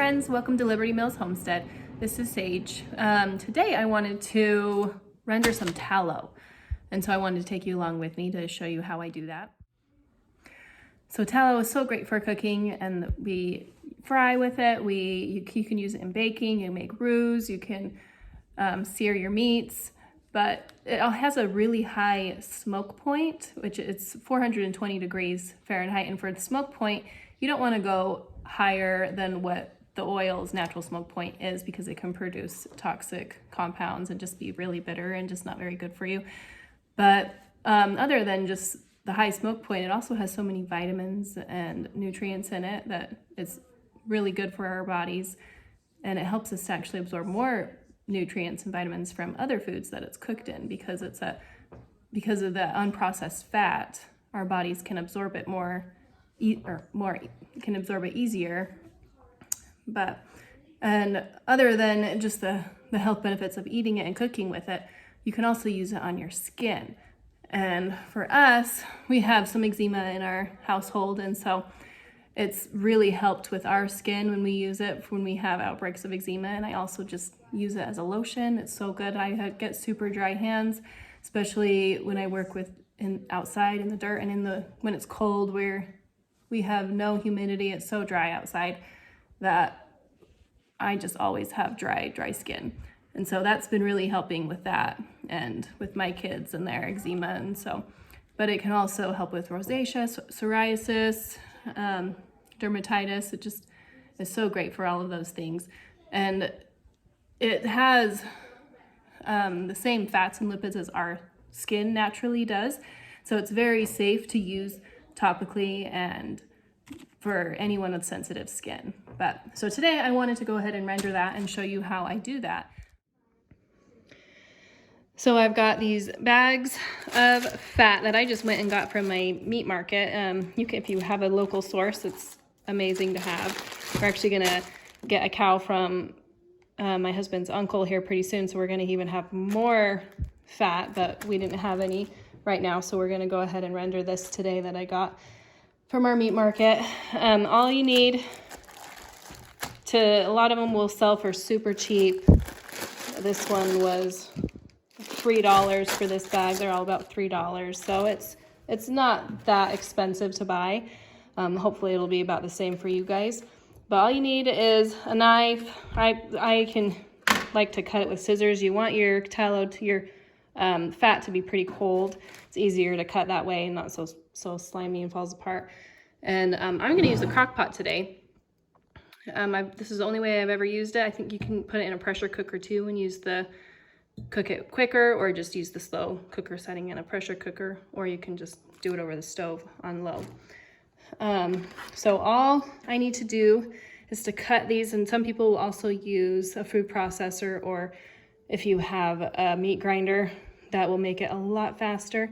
friends, welcome to Liberty Mills Homestead. This is Sage. Today I wanted to render some tallow, and so I wanted to take you along with me to show you how I do that. So tallow is so great for cooking, and we fry with it. You can use it in baking, you make roux, you can sear your meats, but it has a really high smoke point, which it's 420 degrees Fahrenheit, and for the smoke point, you don't want to go higher than what the oil's natural smoke point is, because it can produce toxic compounds and just be really bitter and just not very good for you. But other than just the high smoke point, it also has so many vitamins and nutrients in it that it's really good for our bodies, and it helps us to actually absorb more nutrients and vitamins from other foods that it's cooked in, because of the unprocessed fat. Our bodies can absorb it can absorb it easier. And other than just the health benefits of eating it and cooking with it, you can also use it on your skin. And for us, we have some eczema in our household, and so it's really helped with our skin when we use it when we have outbreaks of eczema. And I also just use it as a lotion. It's so good. I get super dry hands, especially when I work outside in the dirt and when it's cold, where we have no humidity. It's so dry outside that I just always have dry skin. And so that's been really helping with that and with my kids and their eczema. And so, but it can also help with rosacea, psoriasis, dermatitis. It just is so great for all of those things. And it has the same fats and lipids as our skin naturally does. So it's very safe to use topically and for anyone with sensitive skin. So today I wanted to go ahead and render that and show you how I do that. So I've got these bags of fat that I just went and got from my meat market. If you have a local source, it's amazing to have. We're actually gonna get a cow from my husband's uncle here pretty soon, so we're gonna even have more fat, but we didn't have any right now, so we're gonna go ahead and render this today that I got from our meat market. All you need a lot of them will sell for super cheap. This one was $3 for this bag. They're all about $3, so it's not that expensive to buy. Hopefully it'll be about the same for you guys. But all you need is a knife. I can like to cut it with scissors. You want your tallow your fat to be pretty cold. It's easier to cut that way and not so slimy and falls apart. And I'm going to use the crock pot today. This is the only way I've ever used it. I think you can put it in a pressure cooker too and cook it quicker, or just use the slow cooker setting in a pressure cooker, or you can just do it over the stove on low. So all I need to do is to cut these, and some people will also use a food processor, or if you have a meat grinder, that will make it a lot faster.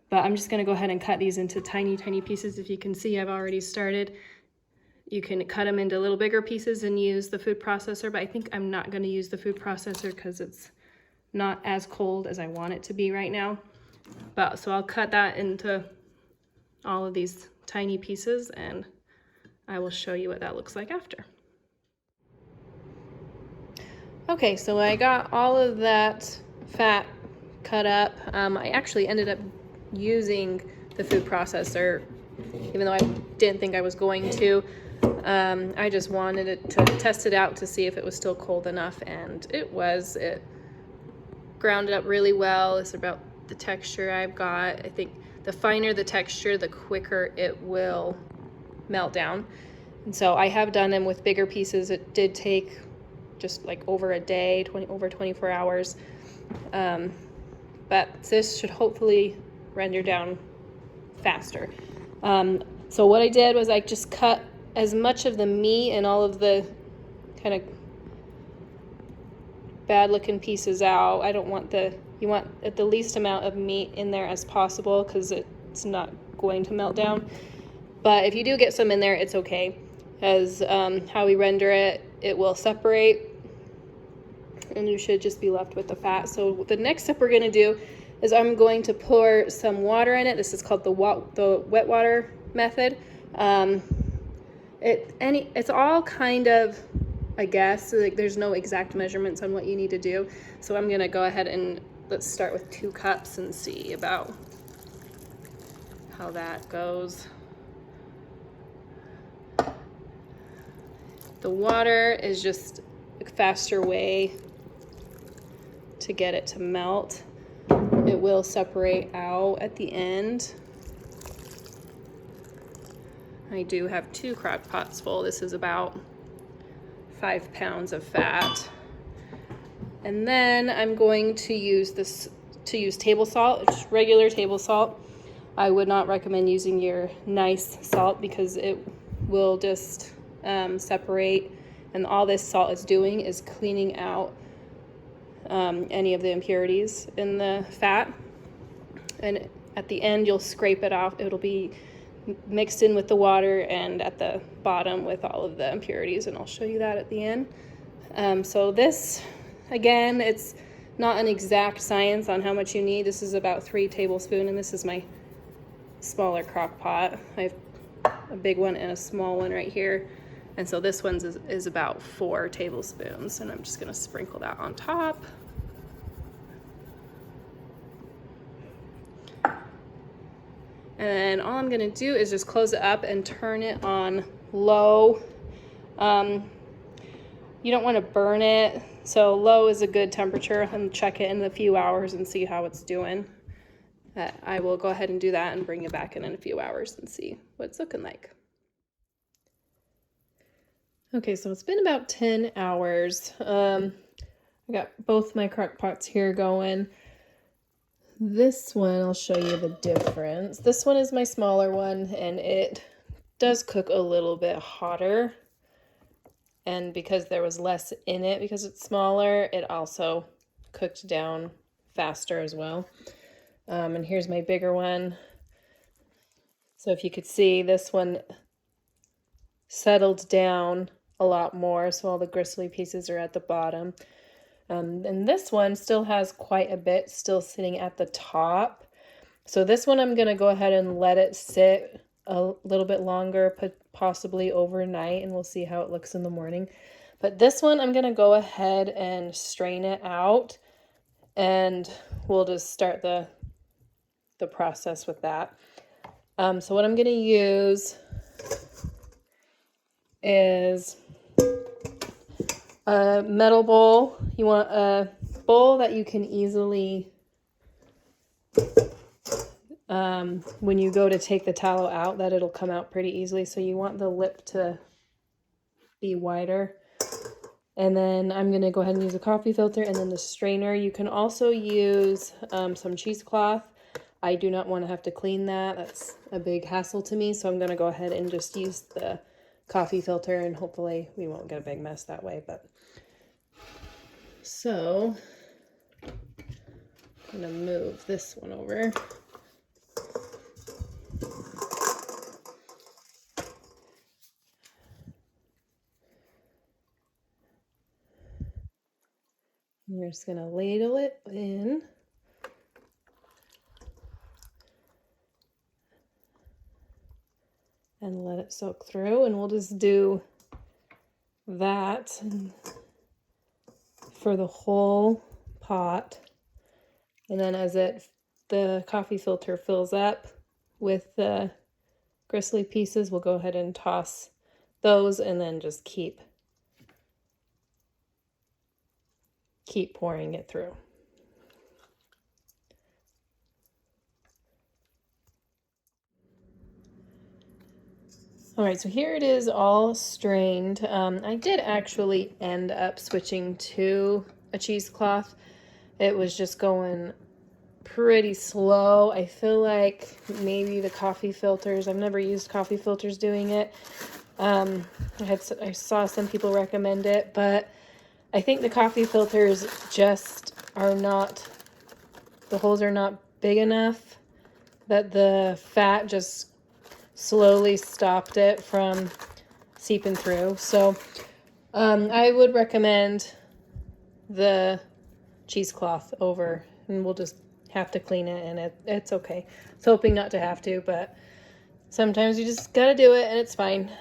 But I'm just going to go ahead and cut these into tiny pieces. If you can see, I've already started. You can cut them into little bigger pieces and use the food processor, but I think I'm not going to use the food processor because it's not as cold as I want it to be right now. So I'll cut that into all of these tiny pieces, and I will show you what that looks like after. Okay, so I got all of that fat cut up. I actually ended up using the food processor, even though I didn't think I was going to. I just wanted to test it out to see if it was still cold enough, and it was. It ground it up really well. It's about the texture I've got. I think the finer the texture, the quicker it will melt down. And so I have done them with bigger pieces. It did take just like over a day, over 24 hours. But this should hopefully render down faster. So what I did was I just cut as much of the meat and all of the kind of bad looking pieces out. You want the least amount of meat in there as possible, because it's not going to melt down. But if you do get some in there, it's okay, as how we render it, it will separate and you should just be left with the fat. So the next step we're going to do is I'm going to pour some water in it. This is called the wet water method. It's all kind of I guess. Like, there's no exact measurements on what you need to do. So I'm gonna go ahead and let's start with 2 cups and see about how that goes. The water is just a faster way to get it to melt. It will separate out at the end. I do have 2 crock pots full. This is about 5 pounds of fat. And then I'm going to use table salt, just regular table salt. I would not recommend using your nice salt because it will just separate, and all this salt is doing is cleaning out any of the impurities in the fat. And at the end you'll scrape it off. It'll be mixed in with the water and at the bottom with all of the impurities, and I'll show you that at the end. So this, again, it's not an exact science on how much you need. This is about 3 tablespoons, and this is my smaller crock pot. I have a big one and a small one right here. And so this one is about 4 tablespoons, and I'm just gonna sprinkle that on top. And all I'm gonna do is just close it up and turn it on low. You don't wanna burn it, so low is a good temperature, and check it in a few hours and see how it's doing. I will go ahead and do that and bring it back in a few hours and see what it's looking like. Okay, so it's been about 10 hours. I got both my crock pots here going. This one, I'll show you the difference. This one is my smaller one, and it does cook a little bit hotter. And because there was less in it, because it's smaller, it also cooked down faster as well. And here's my bigger one. So if you could see, this one settled down a lot more, so all the gristly pieces are at the bottom. And this one still has quite a bit still sitting at the top. So this one I'm going to go ahead and let it sit a little bit longer, possibly overnight, and we'll see how it looks in the morning. But this one I'm going to go ahead and strain it out, and we'll just start the process with that. So what I'm going to use is a metal bowl. You want a bowl that you can easily, when you go to take the tallow out, that it'll come out pretty easily. So you want the lip to be wider. And then I'm going to go ahead and use a coffee filter and then the strainer. You can also use some cheesecloth. I do not want to have to clean that. That's a big hassle to me. So I'm going to go ahead and just use the coffee filter, and hopefully we won't get a big mess that way. But so I'm going to move this one over. You're just going to ladle it in. And let it soak through, and we'll just do that for the whole pot. And then as the coffee filter fills up with the gristly pieces, we'll go ahead and toss those, and then just keep pouring it through. All right, so here it is all strained. I did actually end up switching to a cheesecloth. It was just going pretty slow. I feel like maybe the coffee filters, I've never used coffee filters doing it. I saw some people recommend it, but I think the coffee filters just are not, the holes are not big enough that the fat just slowly stopped it from seeping through. So I would recommend the cheesecloth over, and we'll just have to clean it, and it's okay. It's hoping not to have to, but sometimes you just gotta do it and it's fine.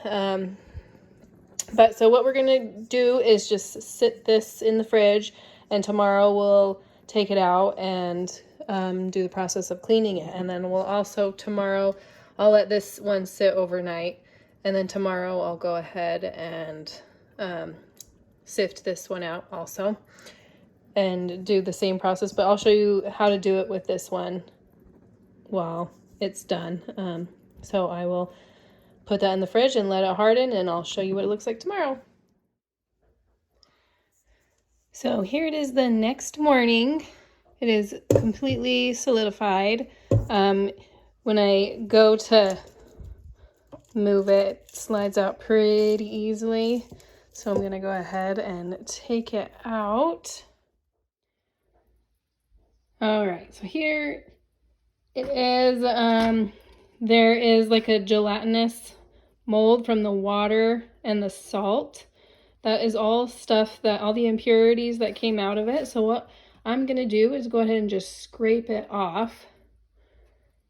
But so what we're gonna do is just sit this in the fridge, and tomorrow we'll take it out and do the process of cleaning it. And then we'll also tomorrow, I'll let this one sit overnight, and then tomorrow I'll go ahead and sift this one out also and do the same process, but I'll show you how to do it with this one while it's done. So I will put that in the fridge and let it harden, and I'll show you what it looks like tomorrow. So here it is the next morning. It is completely solidified. When I go to move it, it slides out pretty easily. So I'm gonna go ahead and take it out. All right, so here it is. There is like a gelatinous mold from the water and the salt. That is all stuff that, all the impurities that came out of it. So what I'm gonna do is go ahead and just scrape it off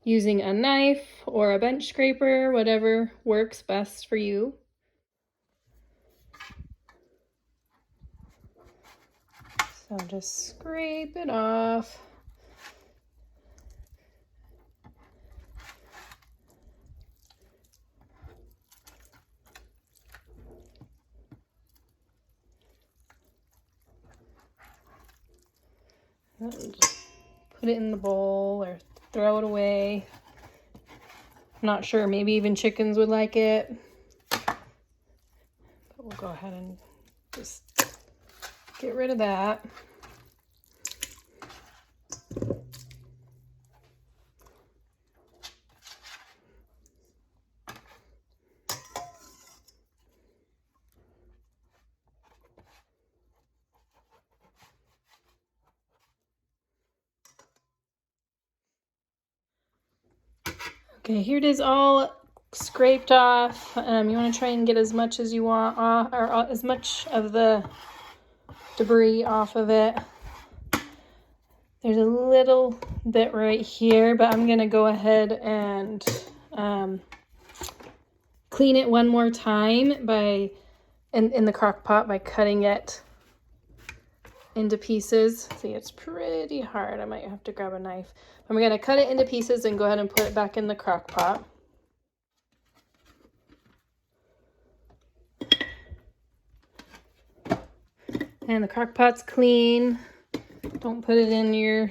using a knife or a bench scraper, whatever works best for you. So just scrape it off. And just put it in the bowl or throw it away. I'm not sure, maybe even chickens would like it. But we'll go ahead and just get rid of that. Okay, here it is all scraped off. You want to try and get as much as you want off, or as much of the debris off of it. There's a little bit right here, but I'm gonna go ahead and clean it one more time by in the crock pot by cutting it into pieces. See, it's pretty hard. I might have to grab a knife. I'm gonna cut it into pieces and go ahead and put it back in the crock pot. And the crock pot's clean. Don't put it in your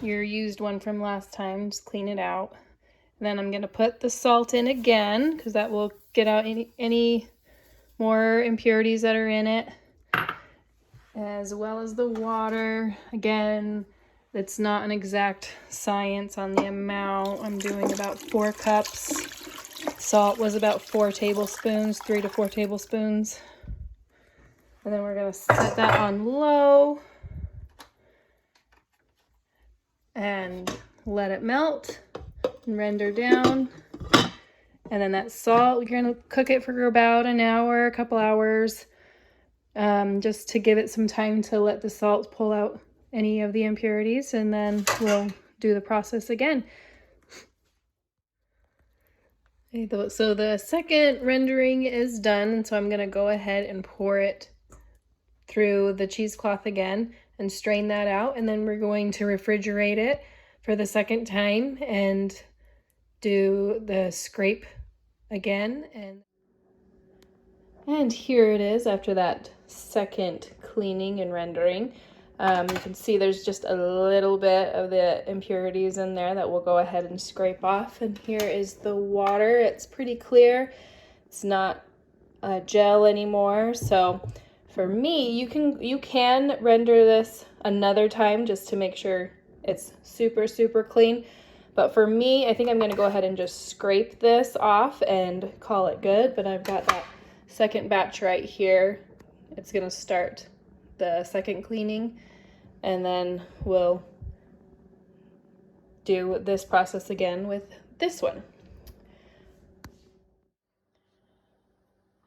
used one from last time. Just clean it out. And then I'm gonna put the salt in again because that will get out any more impurities that are in it, as well as the water. Again, it's not an exact science on the amount. I'm doing about 4 cups. Salt was about 4 tablespoons, 3 to 4 tablespoons. And then we're gonna set that on low and let it melt and render down. And then that salt, we're gonna cook it for about an hour, a couple hours, just to give it some time to let the salt pull out any of the impurities, and then we'll do the process again. So the second rendering is done, and so I'm gonna go ahead and pour it through the cheesecloth again and strain that out, and then we're going to refrigerate it for the second time and do the scrape again. And here it is after that second cleaning and rendering. You can see there's just a little bit of the impurities in there that we'll go ahead and scrape off. And here is the water. It's pretty clear. It's not a gel anymore. So for me, you can render this another time just to make sure it's super clean. But for me, I think I'm gonna go ahead and just scrape this off and call it good. But I've got that second batch right here. It's gonna start the second cleaning, and then we'll do this process again with this one.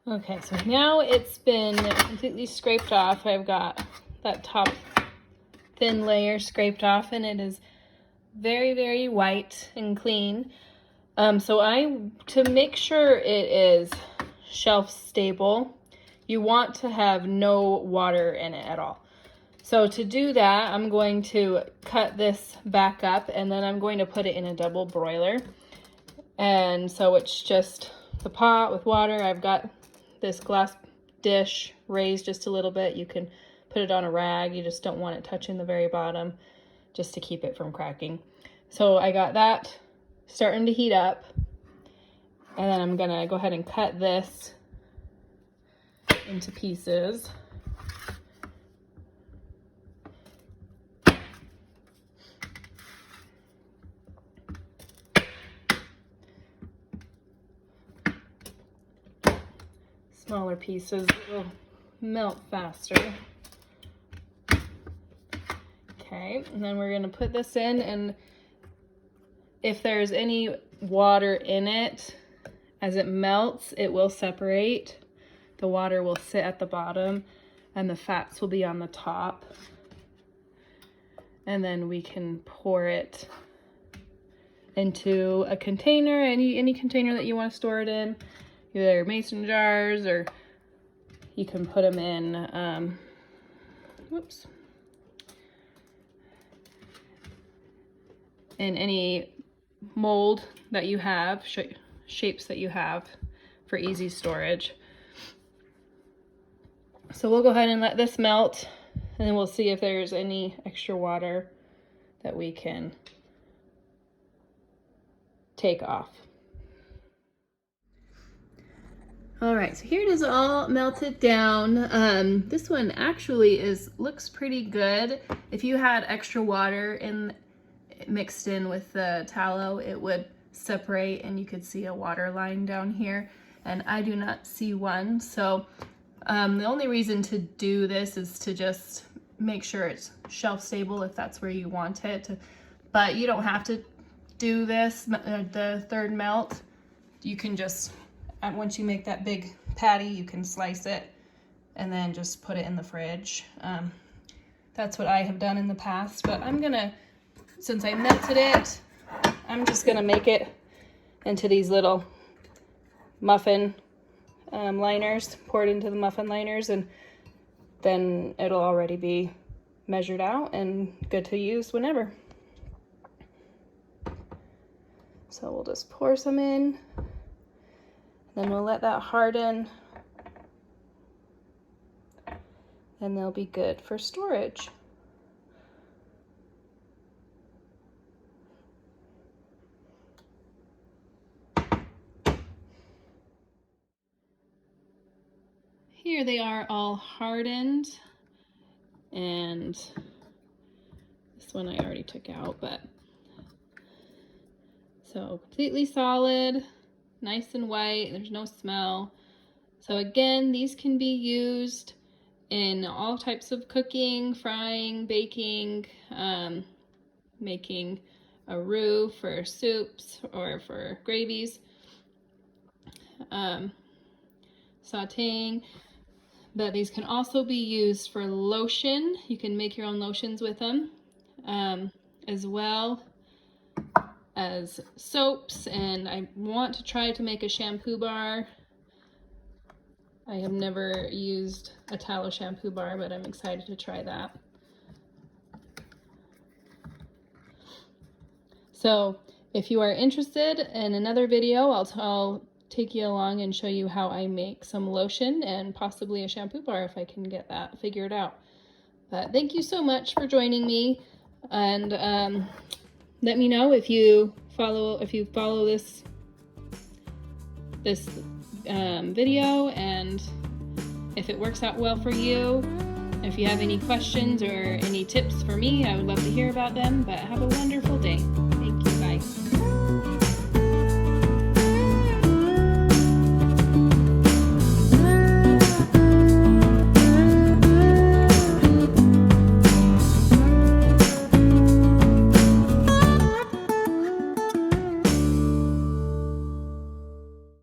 Okay, so now it's been completely scraped off. I've got that top thin layer scraped off, and it is very white and clean. So to make sure it is shelf stable, you want to have no water in it at all. So to do that, I'm going to cut this back up, and then I'm going to put it in a double broiler. And so it's just the pot with water. I've got this glass dish raised just a little bit. You can put it on a rag. You just don't want it touching the very bottom just to keep it from cracking. So I got that starting to heat up. And then I'm gonna go ahead and cut this into pieces. Smaller pieces will melt faster. Okay, and then we're gonna put this in, and if there's any water in it, as it melts, it will separate. The water will sit at the bottom and the fats will be on the top. And then we can pour it into a container, any container that you want to store it in. Either mason jars, or you can put them in, in any mold that you have, shapes that you have for easy storage. So we'll go ahead and let this melt, and then we'll see if there's any extra water that we can take off. All right, so here it is all melted down. This one actually looks pretty good. If you had extra water mixed in with the tallow, it would separate and you could see a water line down here, and I do not see one. So the only reason to do this is to just make sure it's shelf stable if that's where you want it. But you don't have to do this, the third melt. You can just, once you make that big patty, you can slice it and then just put it in the fridge. That's what I have done in the past, but I'm gonna, since I melted it, I'm just gonna make it into these little muffin liners, pour it into the muffin liners, and then it'll already be measured out and good to use whenever. So we'll just pour some in. Then we'll let that harden, and they'll be good for storage. Here they are all hardened, and this one I already took out, but so completely solid. Nice and white, there's no smell. So again, these can be used in all types of cooking, frying, baking, making a roux for soups or for gravies, sauteing. But these can also be used for lotion. You can make your own lotions with them, as well as soaps, and I want to try to make a shampoo bar. I have never used a tallow shampoo bar, but I'm excited to try that. So if you are interested in another video, I'll take you along and show you how I make some lotion and possibly a shampoo bar if I can get that figured out. But thank you so much for joining me, and let me know if you follow this video, and if it works out well for you. If you have any questions or any tips for me, I would love to hear about them. But have a wonderful day.